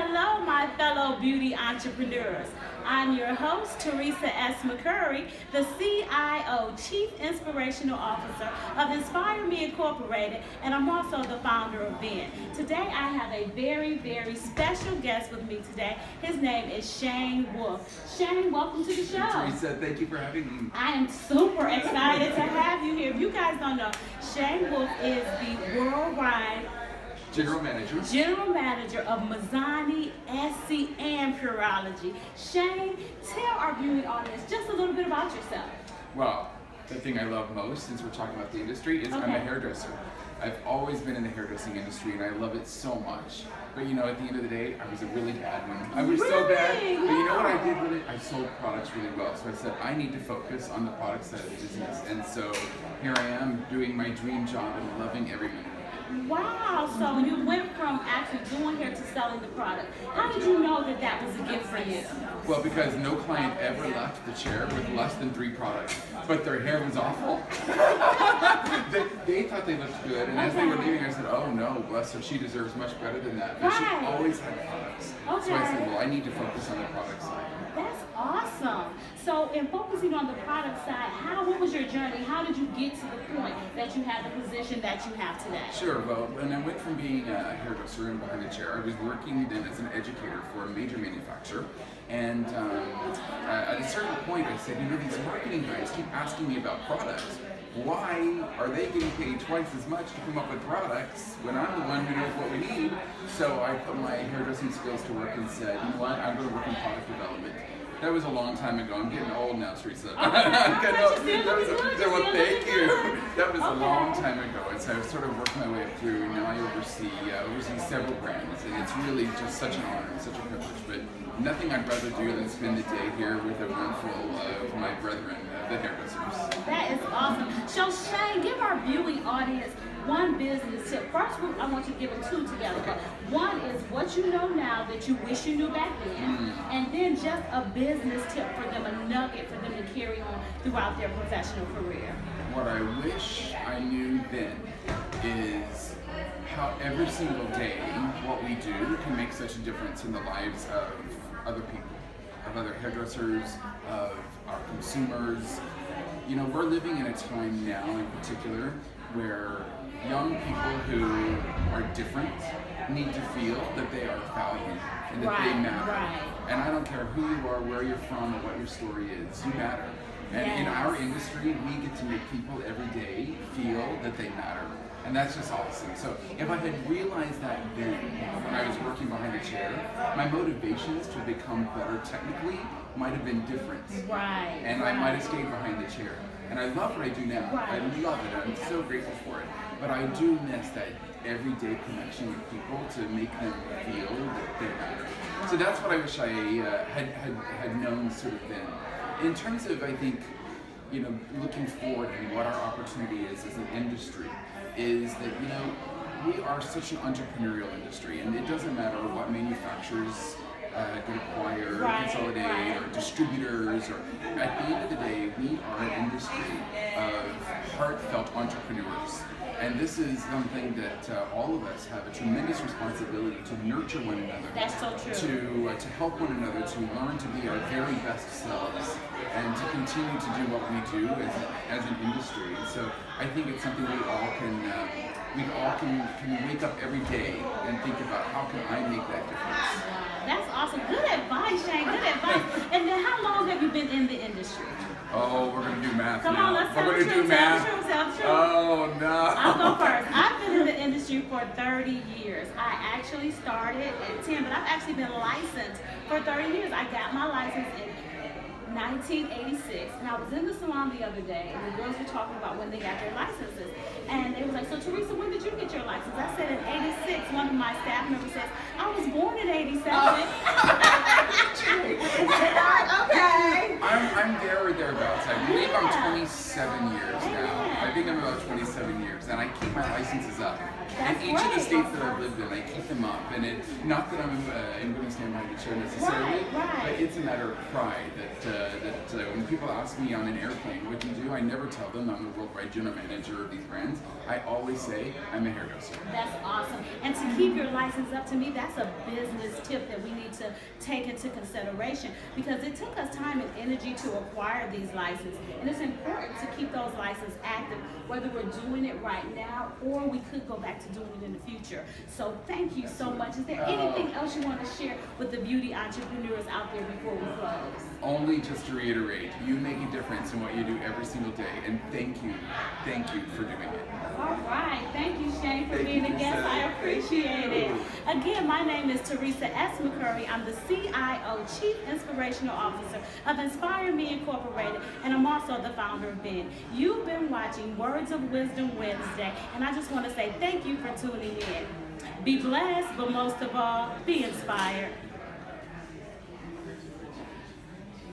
hello, my fellow beauty entrepreneurs. I'm your host, Teresa S. McCurry, the CIO, Chief Inspirational Officer of Inspire Me Incorporated, and I'm also the founder of BIZ. Today, I have a very, very special guest with me today. His name is Shane Wolf. Shane, welcome to the show. Teresa, thank you for having me. I am super excited to have you here. If you guys don't know, Shane Wolf is the worldwide General Manager of MIZANI, SC, and PUREOLOgy. Shane, tell our viewing audience just a little bit about yourself. Well, the thing I love most, since we're talking about the industry, is I'm a hairdresser. I've always been in the hairdressing industry, and I love it so much. But you know, at the end of the day, I was a really bad one. I was so bad. But you know what I did with it? I sold products really well. So I said, I need to focus on the product side of the business. And so here I am doing my dream job and loving every minute. Wow, so you went from actually doing hair to selling the product. How did you know that that was a gift for you? Well, because no client ever left the chair with less than 3 products, but their hair was awful. they thought they looked good, and as they were leaving, I said, oh no, bless her, she deserves much better than that. But she always had products. So I said, well, I need to focus on the product side. That's awesome. So in focusing on the product side, what was your journey? How did you get to the point that you had the position that you have today? Sure. Well, when I went from being a hairdresser and behind the chair, I was working then as an educator for a major manufacturer. And at a certain point, I said, you know, these marketing guys keep asking me about products. Why are they getting paid twice as much to come up with products when I'm the one who knows what we need? So I put my hairdressing skills to work and said, you know what, I'm going to work in product development. That was a long time ago. I'm getting old now, Teresa. Well, thank you. That was a long time ago, and so I've sort of worked my way up through, and now I oversee several brands, and it's really just such an honor and such a privilege. But nothing I'd rather do than spend the day here with a room full of my brethren, the hairdressers. That is awesome. So Shane, give our viewing audience one business tip. First, I want you to give them 2 together. But one is what you know now that you wish you knew back then, and then just a business tip for them, a nugget for them to carry on throughout their professional career. What I wish I knew then is how every single day what we do can make such a difference in the lives of other people, of other hairdressers, of our consumers. You know, we're living in a time now in particular where young people who are different need to feel that they are valued and that they matter. And I don't care who you are, where you're from, or what your story is, you matter. And in our industry, we get to make people every day feel that they matter. And that's just awesome. So if I had realized that then, when I was working behind the chair, my motivations to become better technically might have been different. And I might have stayed behind the chair. And I love what I do now. I love it. I'm so grateful for it. But I do miss that everyday connection with people to make them feel that they matter. So that's what I wish I had known sort of then. In terms of, I think, you know, looking forward and what our opportunity is as an industry, is that, you know, we are such an entrepreneurial industry, and it doesn't matter what manufacturers get acquired, consolidate, or distributors, or at the end of the day, we are an industry of heartfelt entrepreneurs. And this is something that all of us have a tremendous responsibility to nurture one another. That's so true. To help one another, to learn to be our very best selves, and to continue to do what we do as an industry. And so I think it's something we all can wake up every day and think about, how can I make that difference? That's awesome. Good advice, Shane. Good advice. And then how long have you been in the industry? Oh, we're going to do math now. Come on, let's tell the truth. Tell the truth. Oh, no. I'll go first. I've been in the industry for 30 years. I actually started at 10, but I've actually been licensed for 30 years. I got my license in 1986, and I was in the salon the other day, and the girls were talking about when they got their licenses. And they was like, so Teresa, when did you get your license? I said in 86. One of my staff members says, I was born in 87. Okay. I'm there or thereabouts. I believe I'm 27 years now. I've think I'm about 27 years, and I keep my licenses up. That's in each of the great. states that I've lived in, I keep them up. And it, not that I'm going to stand behind the chair necessarily, Right. but it's a matter of pride that when people ask me on an airplane, what do you do? I never tell them I'm the worldwide general manager of these brands. I always say I'm a hairdresser. That's awesome. And to keep your license up, to me, that's a business tip that we need to take into consideration, because it took us time and energy to acquire these licenses. And it's important to keep those licenses active, whether we're doing it right now or we could go back to doing it in the future. So thank you so much. Is there anything else you want to share with the beauty entrepreneurs out there before we close? Only just to reiterate, you make a difference in what you do every single day, and thank you for doing it. All right. Thank you, Shane, for Thank being you, a guest. Lisa. I appreciate it. Again, my name is Teresa S. McCurry. I'm the CIO, Chief Inspirational Officer of Inspire Me Incorporated, and I'm also the founder of BIZ. You've been watching Words of Wisdom Wednesday, and I just want to say thank you for tuning in. Be blessed, but most of all, be inspired.